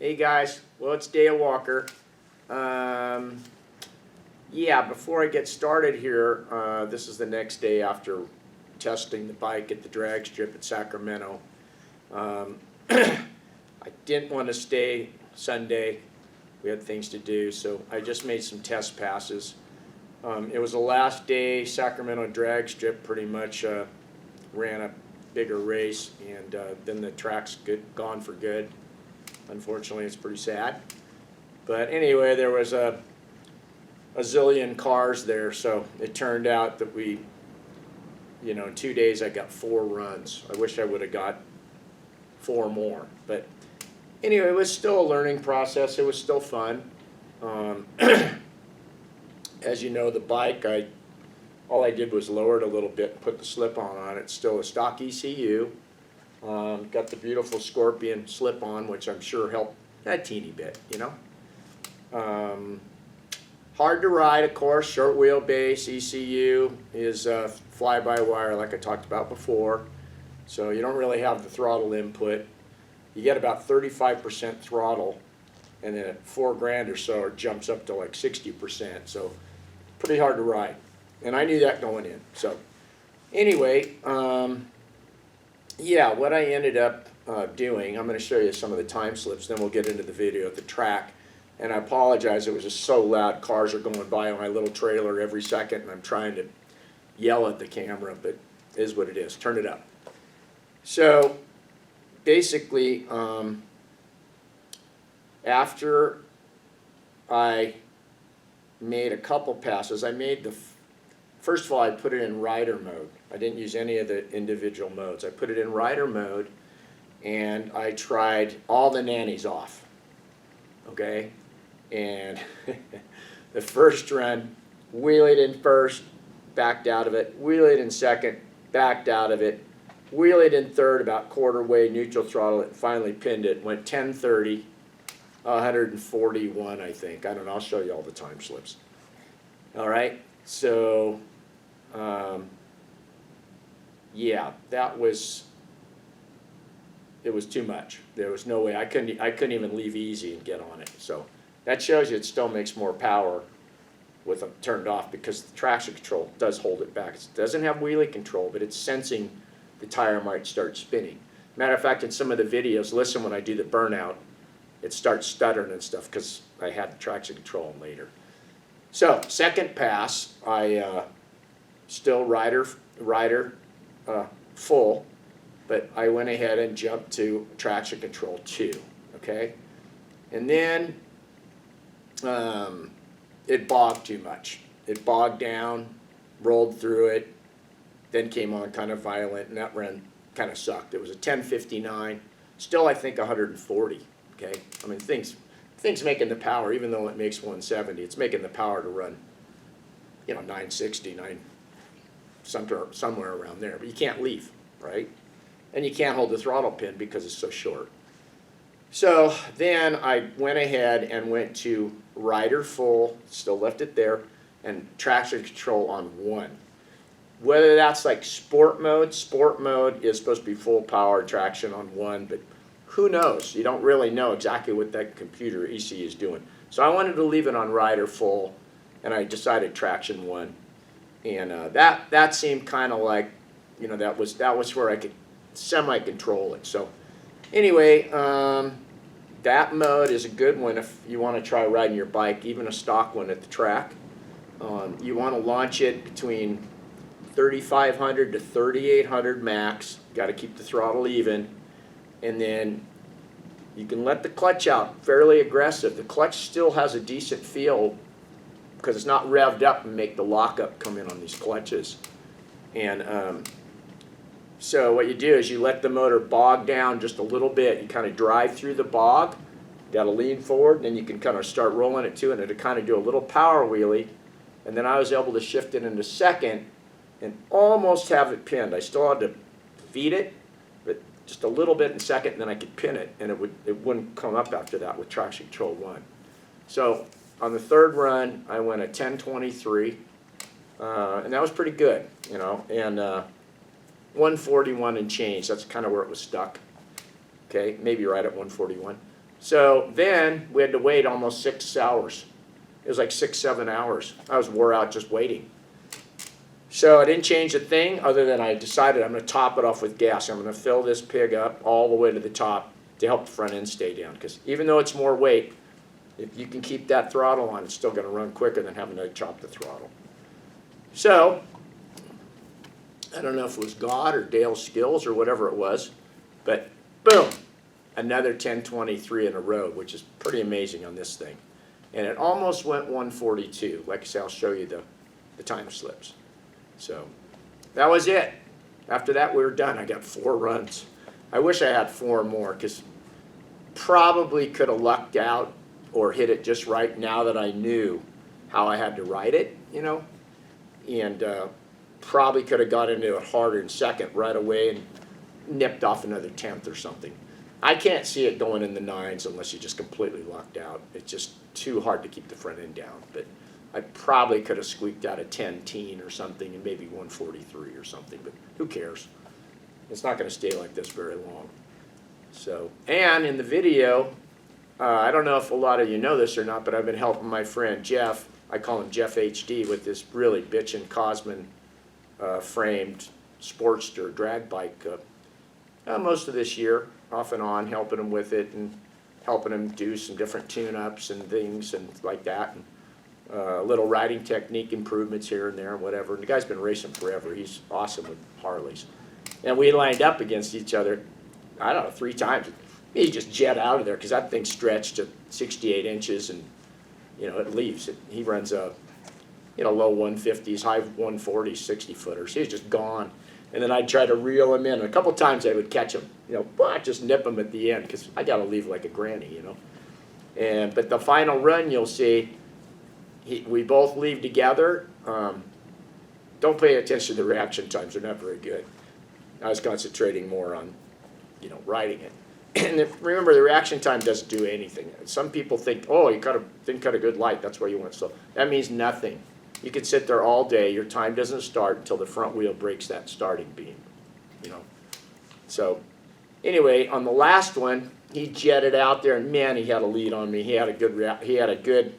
Hey guys, well it's Dale Walker. Yeah, before I get started here, this is the next day after testing the bike at the drag strip at Sacramento. I didn't want to stay Sunday. We had things to do, so I just made some test passes. It was the last day. Sacramento Drag Strip pretty much ran a bigger race, and then the track's gone for good. Unfortunately, it's pretty sad. But anyway, there was a zillion cars there, so it turned out that in 2 days I got 4 runs. I wish I would have got 4 more. But anyway, it was still a learning process. It was still fun. As you know, the bike, all I did was lower it a little bit and put the slip-on on it. It's still a stock ECU. Got the beautiful Scorpion slip-on, which I'm sure helped a teeny bit, Hard to ride, of course. Short wheelbase, ECU is fly-by-wire like I talked about before. So you don't really have the throttle input. You get about 35% throttle, and then at $4,000 or so it jumps up to like 60%. So pretty hard to ride. And I knew that going in. So anyway, yeah, what I ended up doing, I'm going to show you some of the time slips, then we'll get into the video at the track. And I apologize, it was just so loud. Cars are going by on my little trailer every second, and I'm trying to yell at the camera, but it is what it is. Turn it up. So basically, after I made a couple passes, first of all, I put it in rider mode. I didn't use any of the individual modes. I put it in rider mode, and I tried all the nannies off, okay? And the first run, wheelied in first, backed out of it, wheelied in second, backed out of it, wheelied in third, about quarter way, neutral throttle it, finally pinned it, went 10:30, 141, I think. I don't know, I'll show you all the time slips. All right, so yeah, it was too much. There was no way. I couldn't even leave easy and get on it. So that shows you it still makes more power with them turned off, because the traction control does hold it back. It doesn't have wheelie control, but it's sensing the tire might start spinning. Matter of fact, in some of the videos, listen when I do the burnout, it starts stuttering and stuff because I had the traction control later. So second pass, I still rider full, but I went ahead and jumped to traction control 2, okay? And then it bogged too much. It bogged down, rolled through it, then came on kind of violent, and that run kind of sucked. It was a 10:59, still I think 140, okay? I mean, things making the power, even though it makes 170, it's making the power to run, 960, somewhere around there, but you can't leave, right? And you can't hold the throttle pin because it's so short. So then I went ahead and went to rider full, still left it there, and traction control on 1. Whether that's like sport mode is supposed to be full power traction on 1, but who knows? You don't really know exactly what that computer ECU is doing. So I wanted to leave it on rider full, and I decided traction 1. And that seemed kind of like, that was where I could semi-control it. So anyway, that mode is a good one if you want to try riding your bike, even a stock one at the track. You want to launch it between 3,500 to 3,800 max. Got to keep the throttle even. And then you can let the clutch out fairly aggressive. The clutch still has a decent feel because it's not revved up and make the lockup come in on these clutches. And so what you do is you let the motor bog down just a little bit. You kind of drive through the bog. Got to lean forward, and then you can kind of start rolling it too, and it'll kind of do a little power wheelie. And then I was able to shift it into second and almost have it pinned. I still had to feed it, but just a little bit in second, and then I could pin it, and it wouldn't come up after that with traction control 1. So on the third run, I went a 10:23, and that was pretty good, and 141 and change. That's kind of where it was stuck. Okay, maybe right at 141. So then we had to wait almost 6 hours. It was like 6, 7 hours. I was wore out just waiting. So I didn't change a thing other than I decided I'm going to top it off with gas. I'm going to fill this pig up all the way to the top to help the front end stay down. Because even though it's more weight, if you can keep that throttle on, it's still going to run quicker than having to chop the throttle. So I don't know if it was God or Dale's skills or whatever it was, but boom, another 1023 in a row, which is pretty amazing on this thing. And it almost went 142. Like I say, I'll show you the time slips. So that was it. After that, we were done. I got 4 runs. I wish I had 4 more, because probably could have lucked out or hit it just right now that I knew how I had to ride it, you know, and probably could have got into it harder in second right away and nipped off another 10th or something. I can't see it going in the 9s unless you just completely lucked out. It's just too hard to keep the front end down. But I probably could have squeaked out a 10-teen or something and maybe 143 or something, but who cares? It's not going to stay like this very long. So, and in the video, I don't know if a lot of you know this or not, but I've been helping my friend Jeff, I call him Jeff HD, with this really bitchin' Kosman framed Sportster drag bike most of this year, off and on, helping him with it and helping him do some different tune-ups and things and like that. And little riding technique improvements here and there and whatever. And the guy's been racing forever. He's awesome with Harleys. And we lined up against each other, I don't know, 3 times. He just jet out of there because that thing stretched to 68 inches and, you know, it leaves. He runs a, you know, low 150s, high 140s, 60-footers. He's just gone. And then I'd try to reel him in. A couple times I would catch him, you know, just nip him at the end because I got to leave like a granny, you know. But the final run, you'll see, we both leave together. Don't pay attention to the reaction times. They're not very good. I was concentrating more on, you know, riding it. And remember, the reaction time doesn't do anything. Some people think, oh, you didn't cut a good light, that's why you went slow. That means nothing. You could sit there all day. Your time doesn't start until the front wheel breaks that starting beam, you know. So anyway, on the last one, he jetted out there, and man, he had a lead on me. He had a good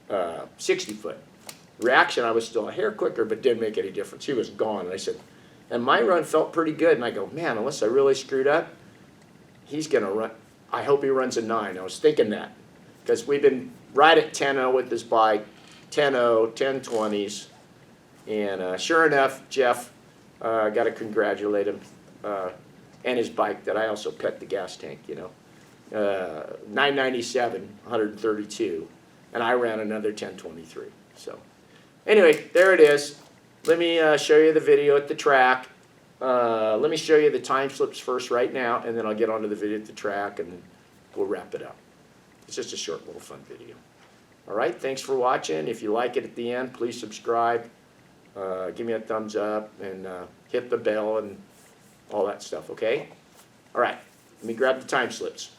60-foot reaction. I was still a hair quicker, but didn't make any difference. He was gone. And I said, and my run felt pretty good. And I go, man, unless I really screwed up, he's going to run. I hope he runs a 9. I was thinking that because we've been right at 10-0 with this bike, 10-0, 10-20s. And sure enough, Jeff, got to congratulate him and his bike that I also pet the gas tank, you know. 997, 132. And I ran another 1023. So anyway, there it is. Let me show you the video at the track. Let me show you the time slips first right now, and then I'll get onto the video at the track, and we'll wrap it up. It's just a short little fun video. All right, thanks for watching. If you like it at the end, please subscribe. Give me a thumbs up, and hit the bell and all that stuff, okay? All right, let me grab the time slips.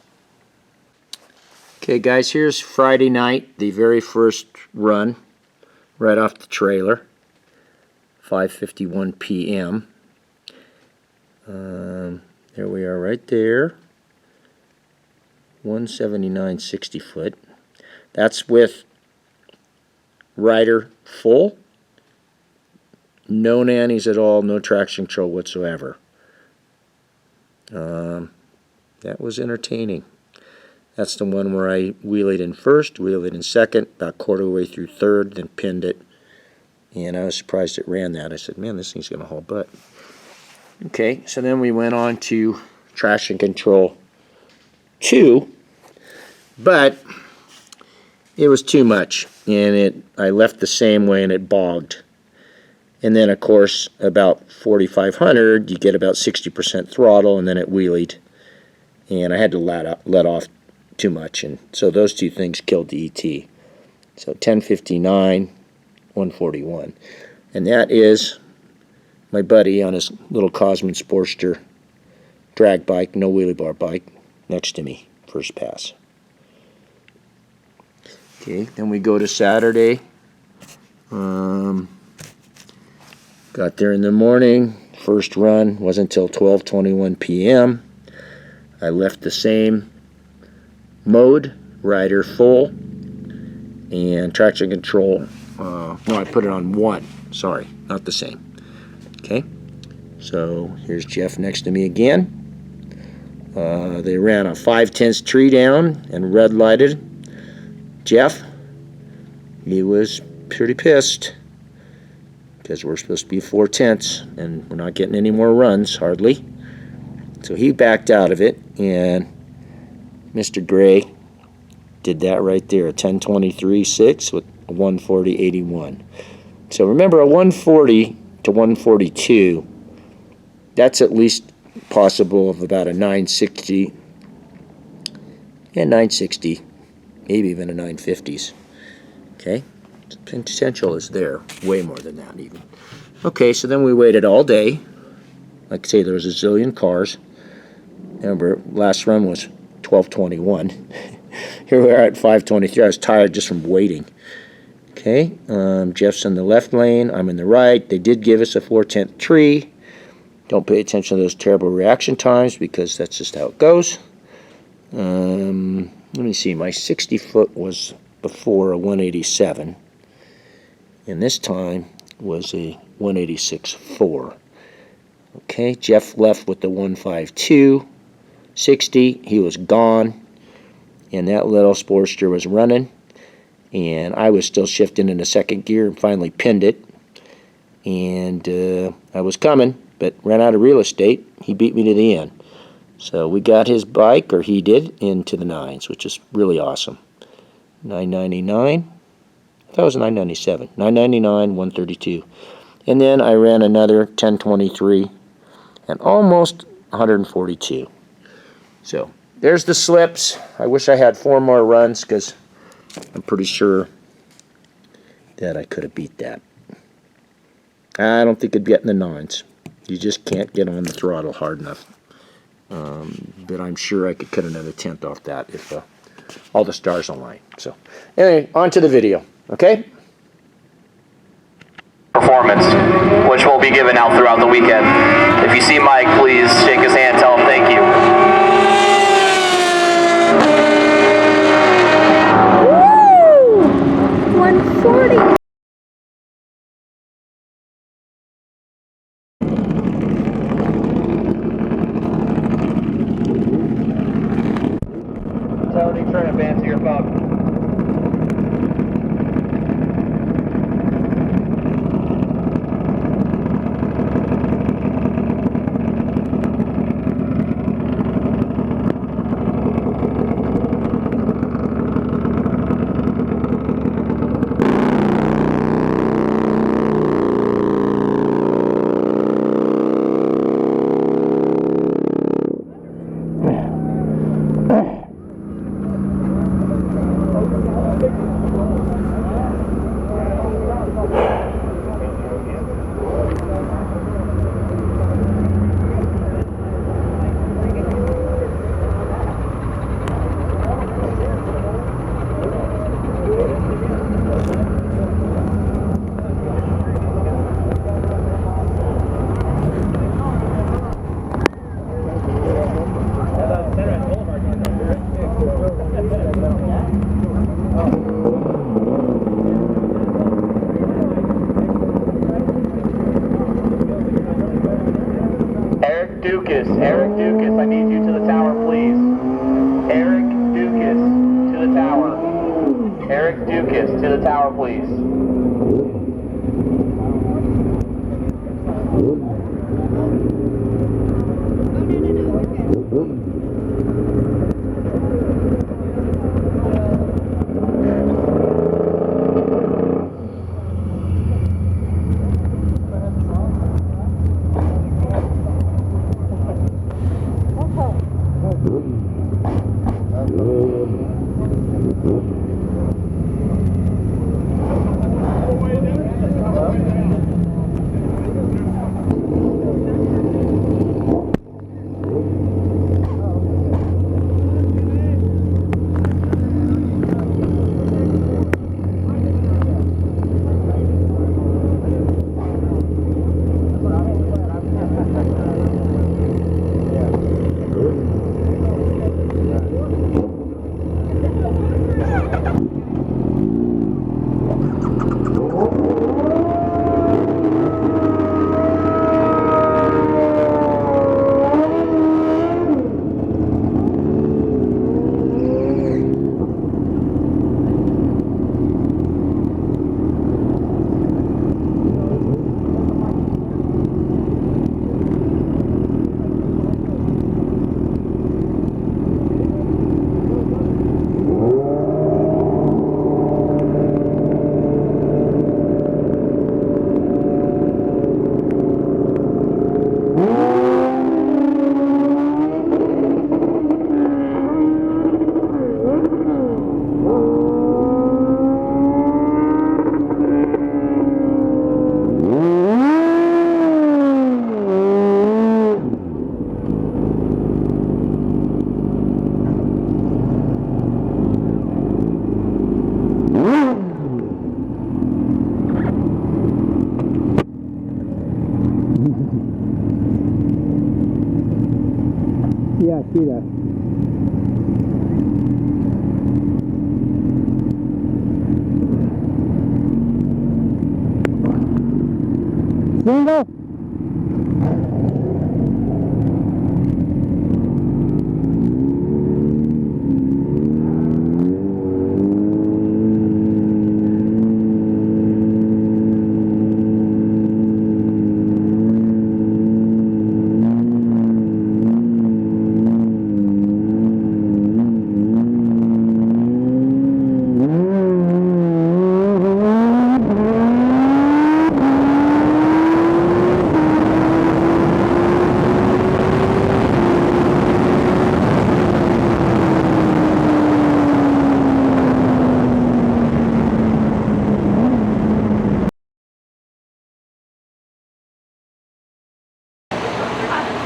Okay, guys, here's Friday night, the very first run, right off the trailer, 5:51 p.m. There we are right there, 179 60-foot. That's with rider full, no nannies at all, no traction control whatsoever. That was entertaining. That's the one where I wheelied in first, wheelied in second, about quarter way through third, then pinned it. And I was surprised it ran that. I said, man, this thing's going to haul butt. Okay, so then we went on to traction control 2, but it was too much, and I left the same way and it bogged. And then, of course, about 4,500, you get about 60% throttle, and then it wheelied. And I had to let off too much, and so those two things killed the ET. So 1059, 141. And that is my buddy on his little Kosman Sportster drag bike, no wheelie bar bike, next to me, first pass. Okay, then we go to Saturday. Got there in the morning. First run wasn't until 12:21 p.m. I left the same mode, rider full, and traction control. No, I put it on 1. Sorry, not the same. Okay, so here's Jeff next to me again. They ran a 5/10 tree down and red lighted. Jeff, he was pretty pissed because we're supposed to be 4/10 and we're not getting any more runs, hardly. So he backed out of it, and Mr. Gray did that right there, a 10:23.6 with a 140.81. So remember, a 140 to 142, that's at least possible of about a 960, yeah, 960, maybe even a 950s. Okay, the potential is there, way more than that even. Okay, so then we waited all day. Like I say, there was a zillion cars. Remember, last run was 12:21. Here we are at 5:23. I was tired just from waiting. Okay, Jeff's in the left lane. I'm in the right. They did give us a 4/10 tree. Don't pay attention to those terrible reaction times because that's just how it goes. Let me see. My 60 foot was before a 187, and this time was a 186.4. Okay, Jeff left with the 152. 60, he was gone, and that little Sportster was running, and I was still shifting into second gear and finally pinned it, and I was coming, but ran out of real estate. He beat me to the end. So we got his bike, or he did, into the 9s, which is really awesome. 999, I thought it was 997, 999, 132. And then I ran another 1023 and almost 142. So there's the slips. I wish I had 4 more runs because I'm pretty sure that I could have beat that. I don't think I'd get in the 9s. You just can't get on the throttle hard enough. But I'm sure I could cut another 10th off that if all the stars align. So anyway, on to the video, okay? Performance, which will be given out throughout the weekend. If you see Mike, please shake his hand, tell him thank you. Woo! 140. Tony, turn advance to your phone. Eric Dukas, I need you to the tower, please. Eric Dukas, to the tower. Eric Dukas, to the tower, please. Yeah, I see that. Single.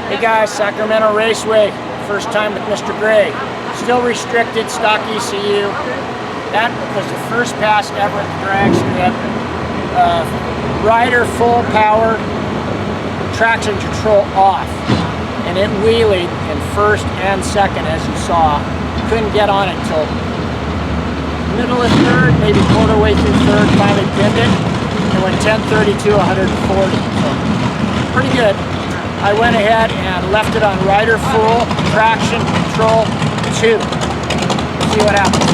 Hey guys, Sacramento Raceway, first time with Mr. Gray. Still restricted, stock ECU. That was the first pass ever at the drag strip. Rider full power, traction control off. And it wheelied in first and second, as you saw. Couldn't get on it until middle of third, maybe quarter way through third, finally pinned it. And went 1032, 140. So pretty good. I went ahead and left it on rider full, traction control 2. See what happens.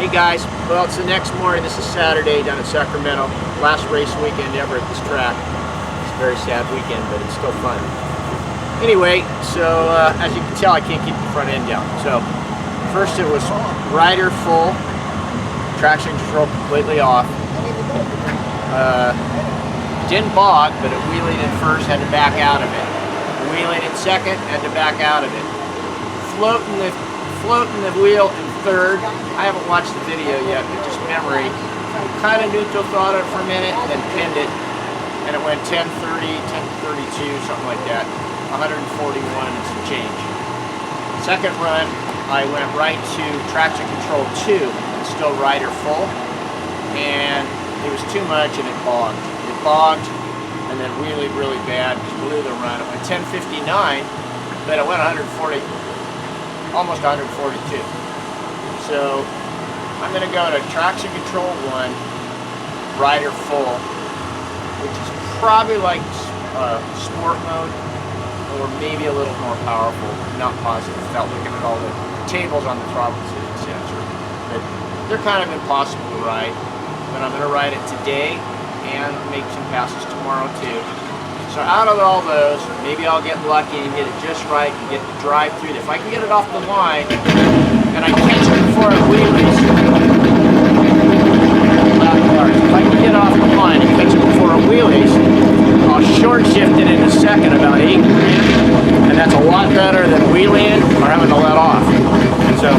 Guys, well, it's the next morning. This is Saturday down in Sacramento. Last race weekend ever at this track. It's a very sad weekend, but it's still fun. Anyway, so as you can tell, I can't keep the front end down. So first it was rider full, traction control completely off. Didn't bog, but it wheelied in first, had to back out of it. Wheeling in second, had to back out of it. Floating the wheel in third. I haven't watched the video yet, but just memory. Kind of neutral thought it for a minute, then pinned it, and it went 1030, 1032, something like that. 141 and some change. Second run, I went right to traction control 2, and still rider full, and it was too much and it bogged. It bogged, and then wheelied really bad, blew the run. It went 1059, but it went 140, almost 142. So I'm going to go to traction control 1, rider full, which is probably like sport mode, or maybe a little more powerful, not positive, without looking at all the tables on the throttle sensor. But they're kind of impossible to ride, but I'm going to ride it today and make some passes tomorrow too. So out of all those, maybe I'll get lucky and get it just right and get the drive through it. If I can get it off the line, and I catch it before it wheelies, if I can get off the line and catch it before it wheelies, I'll short shift it in a second, about 8 grand, and that's a lot better than wheeling or having to let off. So,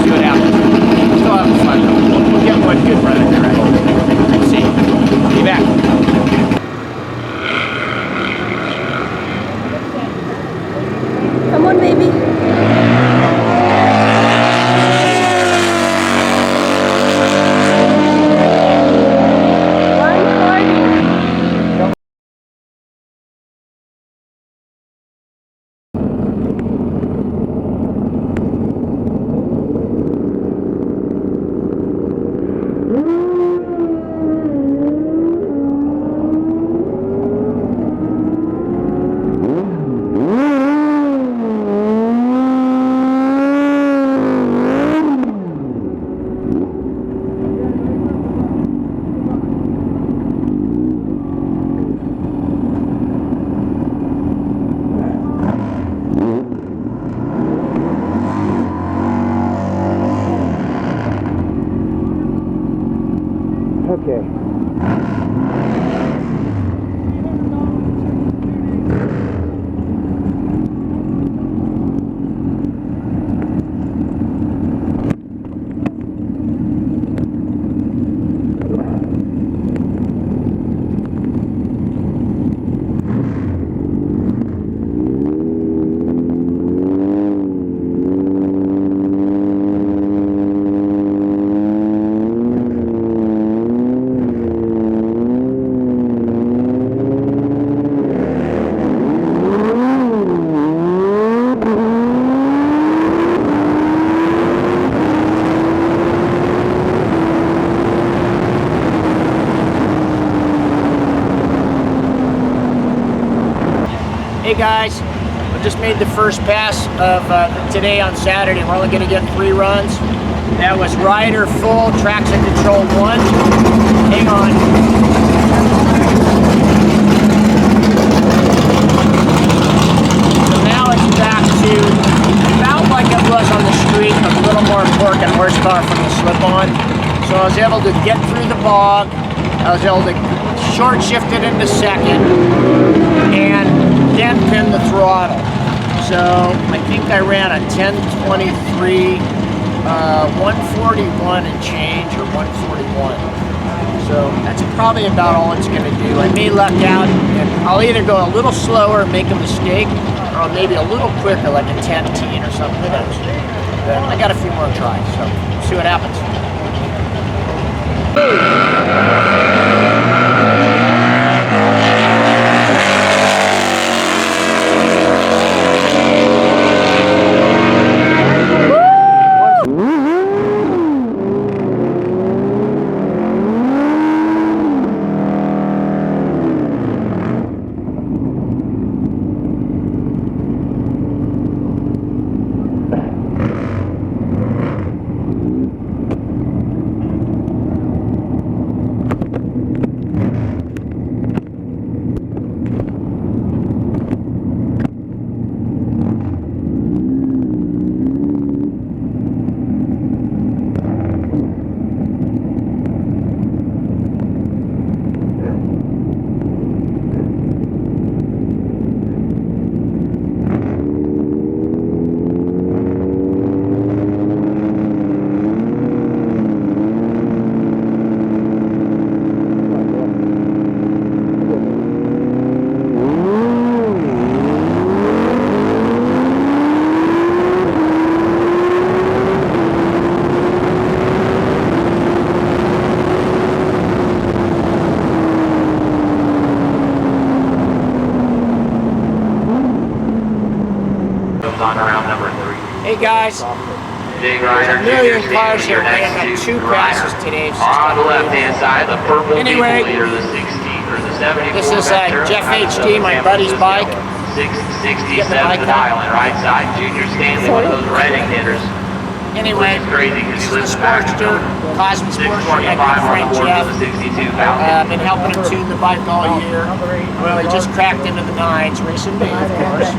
see what happens. Still having fun though. We'll get one good run in there. Okay. Hey guys, I just made the first pass of today on Saturday. We're only going to get 3 runs. That was rider full, traction control 1. Hang on. So now it's back to about like it was on the street, a little more torque and horsepower from the slip-on. So I was able to get through the bog. I was able to short shift it into second and then pin the throttle. So I think I ran a 1023, 141 and change, or 141. So that's probably about all it's going to do. I may luck out, and I'll either go a little slower and make a mistake, or maybe a little quicker, like a 10-10 or something. Who knows? But I got a few more tries, so see what happens. Hey guys, there's a million cars here. I got 2 passes today. On the left-hand side, the purple Anyway, leader, the 60 or the 70. this is Jeff HD, my buddy's bike. 667 Get the bike to the out. island, right side. Junior Stanley, one of those Reading hitters. Anyway, Which is crazy because this he is lives the back in Sportster, the Kosman Sportster, 625 my on friend the board Jeff. for the 62 Falcon. I've been helping him tune the bike all year. Well, he just cracked into the 9s, racing me, of course.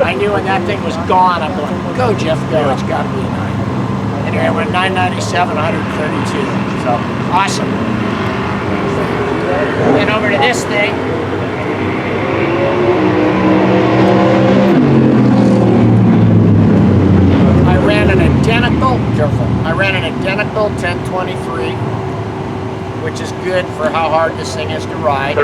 I knew when that thing was gone, I'm going, go Jeff, go, it's got to be a 9. Anyway, we're 997, 132, so awesome. Then over to this thing. I ran an identical 1023, which is good for how hard this thing is to ride.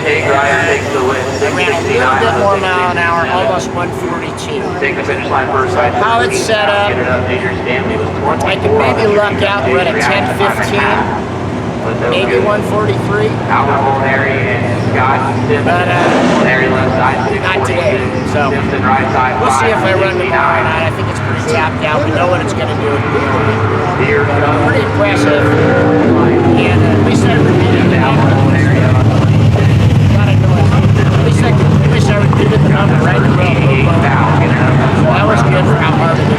Jake Ryan takes the win. I ran a little bit more mile an hour, almost 142. Take the finish line first side. How it's set up, Get it up. Major Stanley was 24. I could maybe luck out and run a 1015. Maybe 143. Albert Molinari and Scott Simpson. But, Molinari left side, not today, 642. so Simpson right side, we'll see if I run tomorrow 569. night. I think it's pretty tapped out. We know what it's going to do. Here But comes pretty impressive. And at least I repeated the number. Gotta know it. At least I repeated the number right in the middle. So that was good for how hard it is.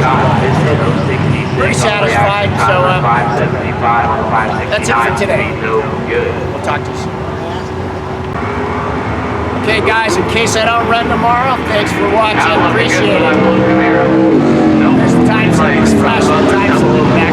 Pretty satisfied. So that's it for today. We'll talk to you soon. Okay guys, in case I don't run tomorrow, thanks for watching. Appreciate it. There's the time settings, flashing the time settings back.